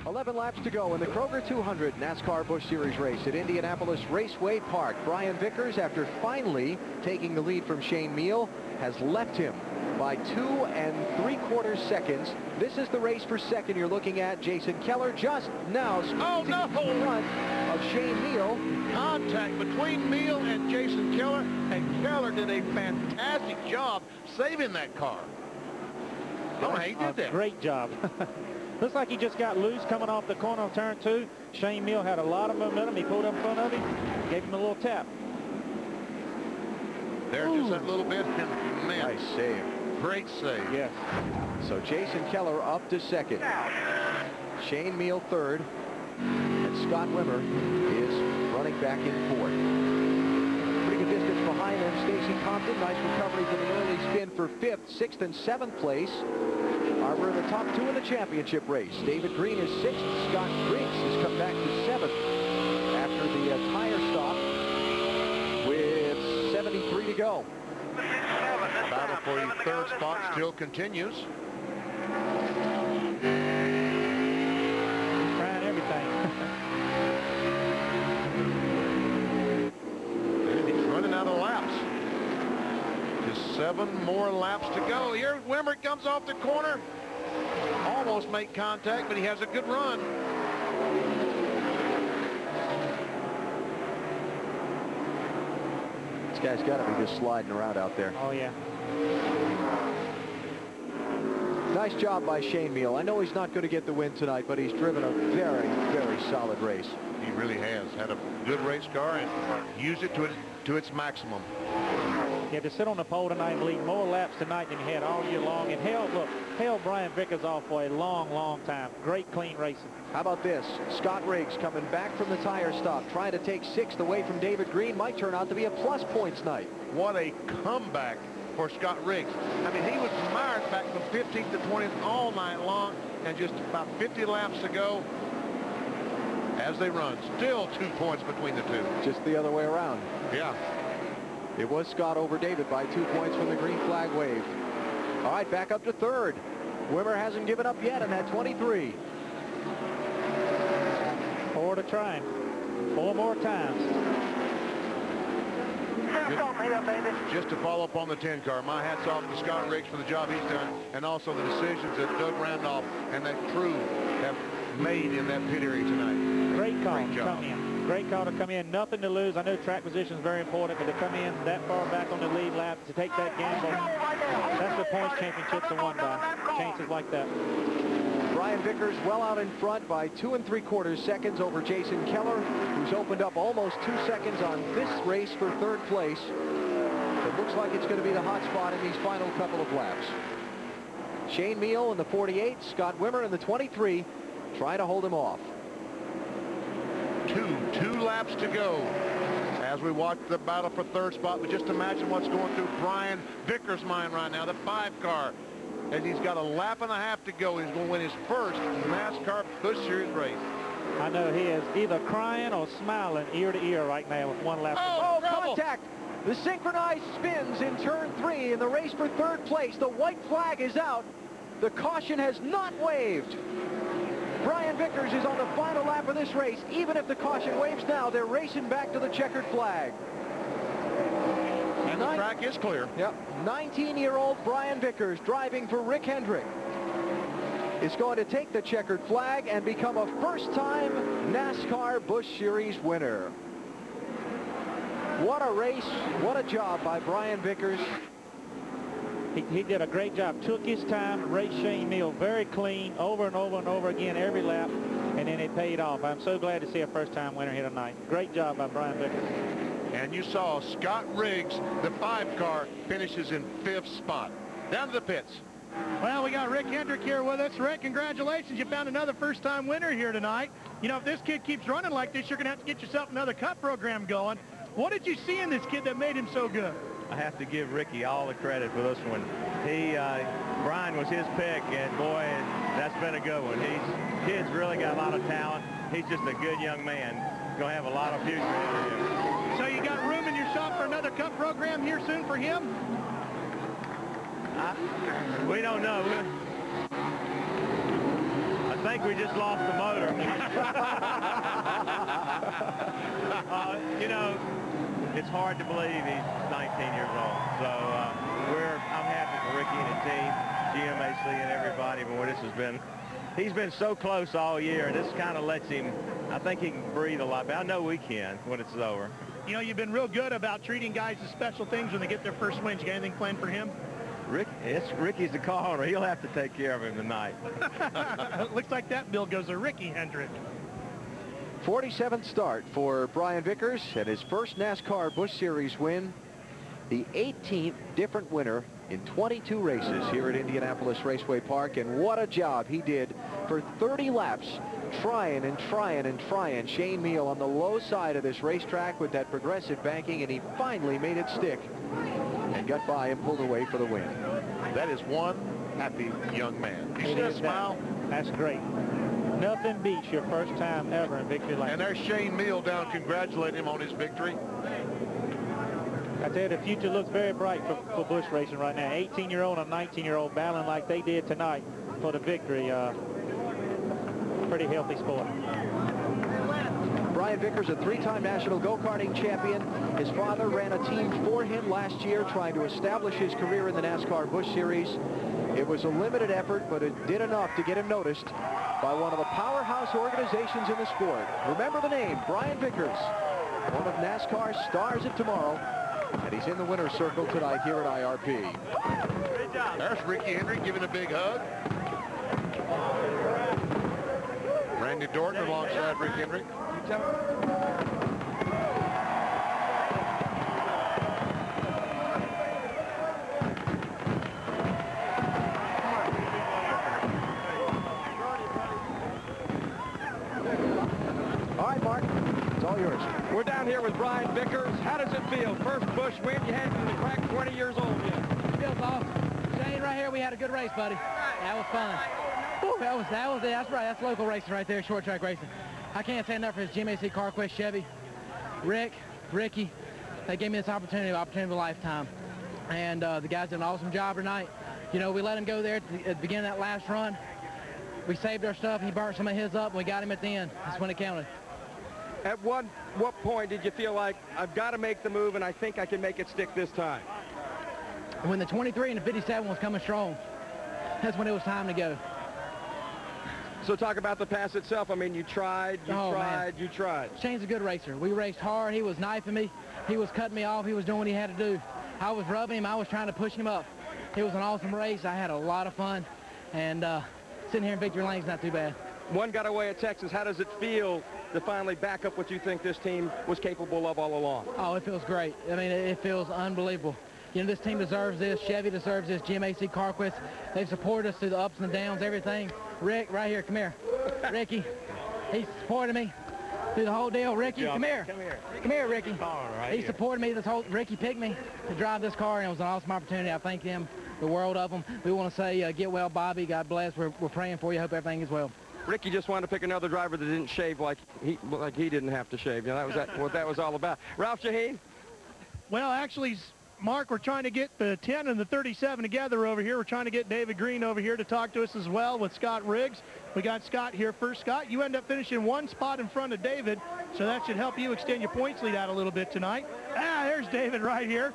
11 laps to go in the Kroger 200 NASCAR Busch Series race at Indianapolis Raceway Park. Brian Vickers, after finally taking the lead from Shane Meal, has left him by 2 3/4 seconds. This is the race for second. You're looking at Jason Keller just now in front of Shane Meal. Contact between Meal and Jason Keller, and Keller did a fantastic job saving that car. Oh, he did that. Great job. Looks like he just got loose coming off the corner of turn 2. Shane Meal had a lot of momentum. He pulled up in front of him, gave him a little tap. There's just that little bit. Man, nice save. Great save. Yes. So Jason Keller up to second. Shane Meal third. And Scott Wimmer is running back in fourth. Pretty good distance behind them. Stacy Compton, nice recovery from the early spin for fifth. Sixth and seventh place are in the top 2 in the championship race. David Green is sixth. Scott Griggs has come back to seventh after the tire stop with 73 to go. Battle for the third spot still continues. He's trying everything. And he's running out of laps. Just 7 more laps to go. Here Wimmer comes off the corner. Almost make contact, but he has a good run. This guy's got to be just sliding around out there. Oh, yeah. Nice job by Shane Meal. I know he's not going to get the win tonight, but he's driven a very, very solid race. He really has. Had a good race car and used it to its maximum. Yeah, to sit on the pole tonight and lead more laps tonight than he had all year long. And held Brian Vickers off for a long, long time. Great, clean racing. How about this? Scott Riggs coming back from the tire stop, trying to take sixth away from David Green. Might turn out to be a plus points night. What a comeback for Scott Riggs. I mean, he was mired back from 15th to 20th all night long, and just about 50 laps to go as they run. Still 2 points between the two. Just the other way around. Yeah. It was Scott over David by 2 points when the green flag waved. All right, back up to third. Wimmer hasn't given up yet in that 23. 4 to try. 4 more times. Just to follow up on the 10 car, my hat's off to Scott Riggs for the job he's done, and also the decisions that Doug Randolph and that crew have made in that pit area tonight. Great call to come in. Great call to come in. Nothing to lose. I know track position is very important, but to come in that far back on the lead lap, to take that gamble, that's what points championships are won by. Chances like that. Brian Vickers well out in front by 2 3/4 seconds over Jason Keller, who's opened up almost 2 seconds on this race for third place. It looks like it's going to be the hot spot in these final couple of laps. Shane Meal in the 48, Scott Wimmer in the 23, trying to hold him off. Two laps to go as we watch the battle for third spot. But just imagine what's going through Brian Vickers' mind right now, the 5 car. As he's got a lap and a half to go, he's going to win his first NASCAR Busch Series race. I know he is either crying or smiling ear to ear right now with 1 lap to go. Oh, contact! The synchronized spins in turn 3 in the race for third place. The white flag is out. The caution has not waved. Brian Vickers is on the final lap of this race. Even if the caution waves now, they're racing back to the checkered flag. And the track is clear. Yep. 19-year-old Brian Vickers driving for Rick Hendrick is going to take the checkered flag and become a first-time NASCAR Busch Series winner. What a race. What a job by Brian Vickers. He did a great job. Took his time, raced Shane Meal very clean over and over and over again every lap, and then it paid off. I'm so glad to see a first-time winner here tonight. Great job by Brian Vickers. And you saw Scott Riggs, the 5 car, finishes in 5th spot. Down to the pits. Well, we got Rick Hendrick here with us. Rick, congratulations. You found another first-time winner here tonight. You know, if this kid keeps running like this, you're going to have to get yourself another cup program going. What did you see in this kid that made him so good? I have to give Ricky all the credit for this one. Brian was his pick, and boy, that's been a good one. Kid's really got a lot of talent. He's just a good young man. Going to have a lot of future ahead of him. So you got room in your shop for another cup program here soon for him? We don't know. I think we just lost the motor. You know, it's hard to believe he's 19 years old. So I'm happy for Ricky and the team, GMAC and everybody. But this has been, he's been so close all year, and this kind of lets him, I think he can breathe a lot better. I know we can when it's over. You know, you've been real good about treating guys as special things when they get their first wins. You got anything planned for him? Ricky's the car owner. He'll have to take care of him tonight. Looks like that bill goes to Ricky Hendrick. 47th start for Brian Vickers and his first NASCAR Busch Series win. The 18th different winner in 22 races here at Indianapolis Raceway Park. And what a job he did for 30 laps, trying and trying and trying. Shane Meal on the low side of this racetrack with that progressive banking, and he finally made it stick and got by and pulled away for the win. That is one happy young man. You see that smile? That's great. Nothing beats your first time ever in victory lane. And there's Shane Meal down congratulating him on his victory. I tell you, the future looks very bright for Busch racing right now. 18-year-old and 19-year-old battling like they did tonight for the victory. Pretty healthy sport. Brian Vickers, a three-time national go-karting champion. His father ran a team for him last year, trying to establish his career in the NASCAR Busch Series. It was a limited effort, but it did enough to get him noticed by one of the powerhouse organizations in the sport. Remember the name, Brian Vickers, one of NASCAR's stars of tomorrow, and he's in the winner's circle tonight here at IRP. Great job. There's Ricky Hendrick giving a big hug. Randy Dorton alongside Rick Hendrick. All right, Mark, it's all yours. We're down here with Brian Vickers. How does it feel? First Busch win. You hadn't been crack 20 years old yet. It feels awesome. Shane, right here, we had a good race, buddy. That was fun. Whew, that was it. That's right. That's local racing right there, short track racing. I can't say enough for his GMAC CarQuest Chevy. Ricky, they gave me this opportunity of a lifetime. And the guys did an awesome job tonight. You know, we let him go there at the beginning of that last run. We saved our stuff. He burnt some of his up, and we got him at the end. That's when it counted. At what point did you feel like, I've got to make the move, and I think I can make it stick this time? When the 23 and the 57 was coming strong, that's when it was time to go. So talk about the pass itself. I mean, you tried. Shane's a good racer. We raced hard. He was knifing me. He was cutting me off. He was doing what he had to do. I was rubbing him. I was trying to push him up. It was an awesome race. I had a lot of fun. And sitting here in victory lane's not too bad. One got away at Texas. How does it feel to finally back up what you think this team was capable of all along? Oh, it feels great. I mean, it feels unbelievable. You know, this team deserves this. Chevy deserves this. GMAC CarQuest. They've supported us through the ups and the downs, everything. Rick, right here, come here. Ricky, he supported me through the whole deal. Ricky, come here. Come here, Ricky. He supported me this whole, Ricky picked me to drive this car, and it was an awesome opportunity. I thank them, the world of them. We want to say, get well, Bobby. God bless. We're praying for you. Hope everything is well. Ricky just wanted to pick another driver that didn't shave like he didn't have to shave. You know, what that was all about. Ralph Shaheen? Well, actually, Mark, we're trying to get the 10 and the 37 together over here. We're trying to get David Green over here to talk to us as well with Scott Riggs. We got Scott here first. Scott, you end up finishing one spot in front of David, so that should help you extend your points lead out a little bit tonight. There's David right here.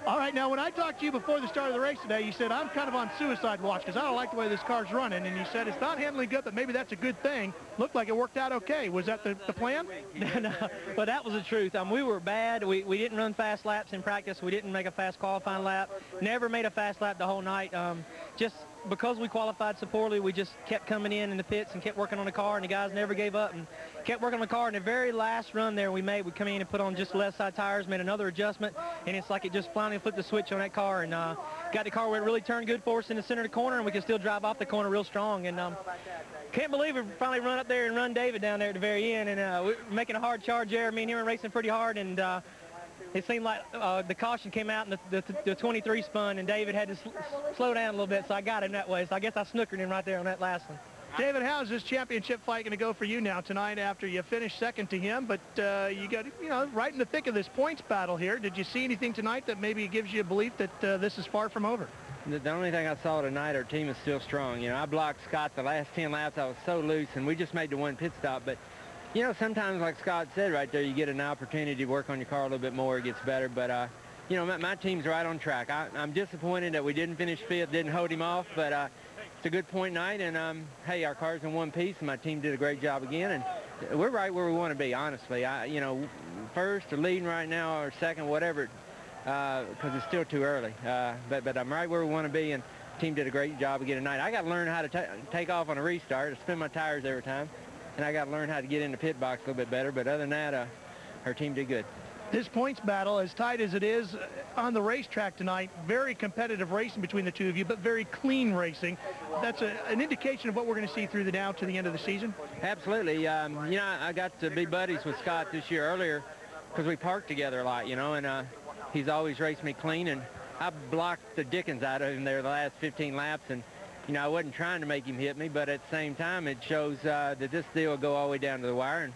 All right, now when I talked to you before the start of the race today, you said, I'm kind of on suicide watch because I don't like the way this car's running. And you said it's not handling good, but maybe that's a good thing. Looked like it worked out okay. Was that the plan? No, but that was the truth. We were bad. We didn't run fast laps in practice. We didn't make a fast qualifying lap. Never made a fast lap the whole night. Just because we qualified so poorly, we just kept coming in the pits and kept working on the car, and the guys never gave up and kept working on the car. And the very last run there we made, we come in and put on just left side tires, made another adjustment, and it's like it just finally flipped the switch on that car and got the car where it really turned good for us in the center of the corner, and we could still drive off the corner real strong. And can't believe we finally run up there and run David down there at the very end, and we're making a hard charge there. Me and him were racing pretty hard, and it seemed like the caution came out and the 23 spun, and David had to slow down a little bit, so I got him that way. So I guess I snookered him right there on that last one. David, how's this championship fight going to go for you now tonight after you finished second to him? But you got, right in the thick of this points battle here. Did you see anything tonight that maybe gives you a belief that this is far from over? The only thing I saw tonight, our team is still strong. You know, I blocked Scott the last 10 laps. I was so loose, and we just made the one pit stop. But, you know, sometimes, like Scott said right there, you get an opportunity to work on your car a little bit more. It gets better. But, you know, my team's right on track. I'm disappointed that we didn't finish fifth, didn't hold him off. But it's a good point night. And, hey, our car's in one piece, and my team did a great job again. And we're right where we want to be, honestly. You know, first or leading right now or second, whatever, because it's still too early. But I'm right where we want to be, and the team did a great job again tonight. I got to learn how to take off on a restart, to spin my tires every time, and I got to learn how to get in the pit box a little bit better. But other than that, our team did good. This points battle, as tight as it is on the racetrack tonight, very competitive racing between the two of you, but very clean racing. That's an indication of what we're going to see through now to the end of the season? Absolutely. You know, I got to be buddies with Scott this year earlier because we parked together a lot, you know, and he's always raced me clean, and I blocked the dickens out of him there the last 15 laps, and, you know, I wasn't trying to make him hit me, but at the same time, it shows that this deal will go all the way down to the wire.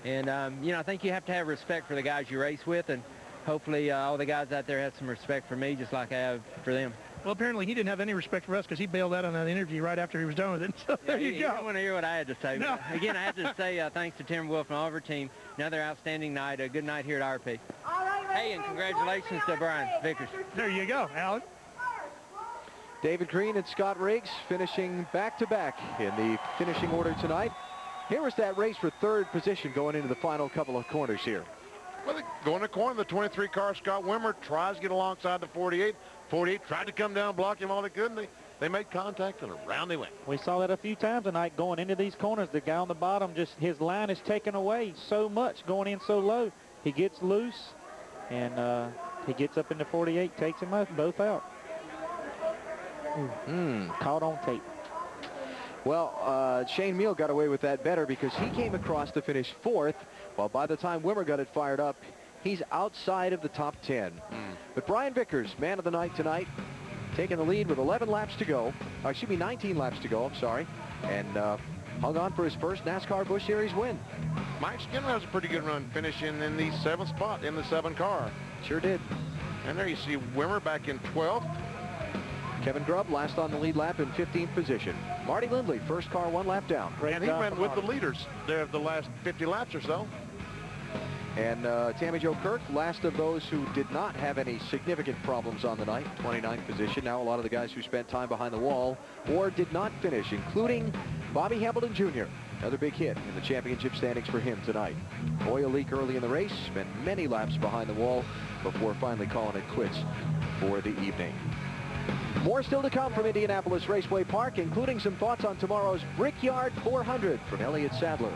And you know, I think you have to have respect for the guys you race with, and hopefully all the guys out there have some respect for me, just like I have for them. Well, apparently he didn't have any respect for us because he bailed out on that interview right after he was done with it. So there you go. You don't want to hear what I had to say. No. Again, I have to say thanks to Tim Wolf and all of our team. Another outstanding night. A good night here at RP. Hey, and congratulations to Brian Vickers. There you go, Alan. David Green and Scott Riggs finishing back-to-back in the finishing order tonight. Here was that race for third position going into the final couple of corners here. Well, they go in the corner. The 23 car, Scott Wimmer, tries to get alongside the 48. 48 tried to come down, block him all they could, and they made contact, and around they went. We saw that a few times tonight going into these corners. The guy on the bottom, just his line is taken away so much, going in so low. He gets loose, and he gets up into 48, takes them both out. Caught on tape. Well, Shane Meal got away with that better because he came across to finish fourth. Well, by the time Wimmer got it fired up, he's outside of the top 10. But Brian Vickers, man of the night tonight, taking the lead with 11 laps to go. Excuse me, 19 laps to go, I'm sorry. And hung on for his first NASCAR Busch Series win. Mike Skinner has a pretty good run, finishing in the 7th spot in the 7 car. Sure did. And there you see Wimmer back in 12th. Kevin Grubb last on the lead lap in 15th position. Marty Lindley, first car, 1 lap down. And he ran with the leaders there the last 50 laps or so. And Tammy Jo Kirk, last of those who did not have any significant problems on the night, 29th position. Now a lot of the guys who spent time behind the wall or did not finish, including Bobby Hamilton Jr. Another big hit in the championship standings for him tonight. Oil leak early in the race, spent many laps behind the wall before finally calling it quits for the evening. More still to come from Indianapolis Raceway Park, including some thoughts on tomorrow's Brickyard 400 from Elliott Sadler.